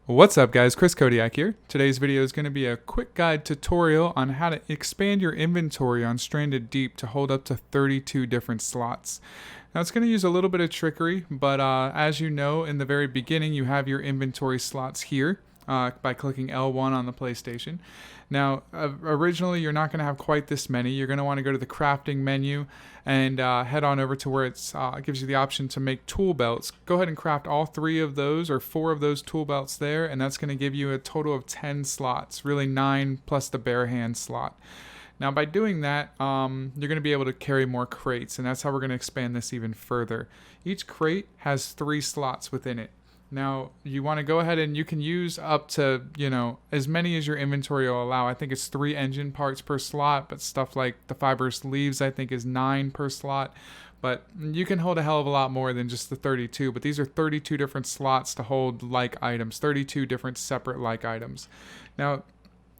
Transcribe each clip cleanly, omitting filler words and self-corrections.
What's up guys, Chris Kodiak here. Today's video is going to be a quick guide tutorial on how to expand your inventory on Stranded Deep to hold up to 32 different slots. Now it's going to use a little bit of trickery, but as you know, in the very beginning you have your inventory slots here by clicking L1 on the PlayStation. Now originally you're not going to have quite this many. You're going to want to go to the crafting menu and head on over to where it gives you the option to make tool belts. Go ahead and craft all 3 of those or 4 of those tool belts there, and that's going to give you a total of 10 slots, really 9 plus the bare hand slot. Now by doing that, you're going to be able to carry more crates, and that's how we're going to expand this even further. Each crate has 3 slots within it. Now you want to go ahead and you can use up to, as many as your inventory will allow. I think it's 3 engine parts per slot, but stuff like the fibrous leaves I think is 9 per slot. But you can hold a hell of a lot more than just the 32, but these are 32 different slots to hold like items, 32 different separate like items. Now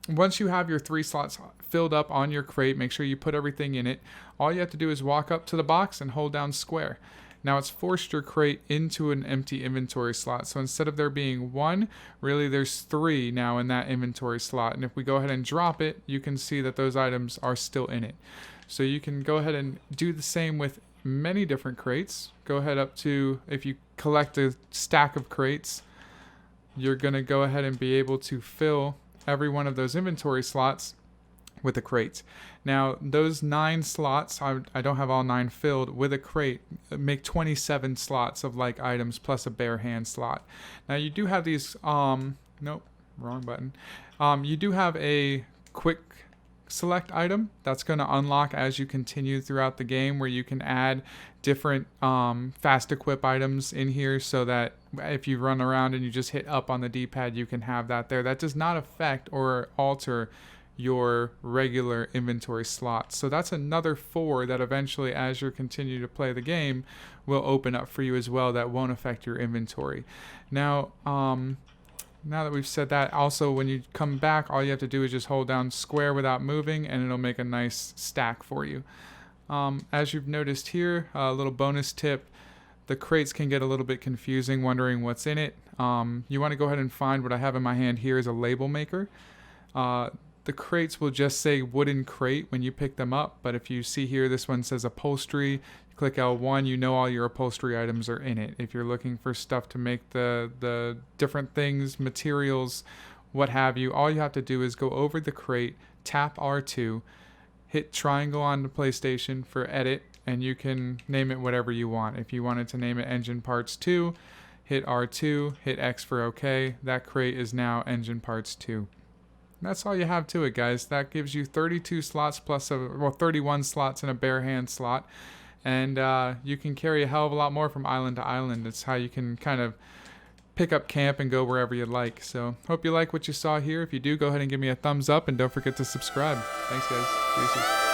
once you have your 3 slots filled up on your crate, make sure you put everything in it. All you have to do is walk up to the box and hold down square. Now it's forced your crate into an empty inventory slot. So instead of there being 1, really there's 3 now in that inventory slot. And if we go ahead and drop it, you can see that those items are still in it. So you can go ahead and do the same with many different crates. Go ahead up to, if you collect a stack of crates, you're going to go ahead and be able to fill every one of those inventory slots with a crate. Now those 9 slots, I don't have all 9 filled with a crate, make 27 slots of like items plus a bare hand slot. Now you do have these, nope, wrong button. You do have a quick select item that's going to unlock as you continue throughout the game, where you can add different fast equip items in here, so that if you run around and you just hit up on the D-pad, you can have that there. That does not affect or alter your regular inventory slots. So that's another 4 that eventually, as you continue to play the game, will open up for you as well, that won't affect your inventory. Now that we've said that, also when you come back, all you have to do is just hold down square without moving, and it'll make a nice stack for you. As you've noticed here, a little bonus tip, the crates can get a little bit confusing, wondering what's in it. You want to go ahead and find, what I have in my hand here is a label maker. The crates will just say wooden crate when you pick them up, but if you see here, this one says upholstery, click L1, you know all your upholstery items are in it. If you're looking for stuff to make the different things, materials, what have you, all you have to do is go over the crate, tap R2, hit triangle on the PlayStation for edit, and you can name it whatever you want. If you wanted to name it Engine Parts 2, hit R2, hit X for OK. That crate is now Engine Parts 2. That's all you have to it, guys. That gives you 32 slots plus 31 slots in a bare hand slot, and you can carry a hell of a lot more from island to island. It's how you can kind of pick up camp and go wherever you like. So hope you like what you saw here. If you do, go ahead and give me a thumbs up, and don't forget to subscribe. Thanks guys. Deuces.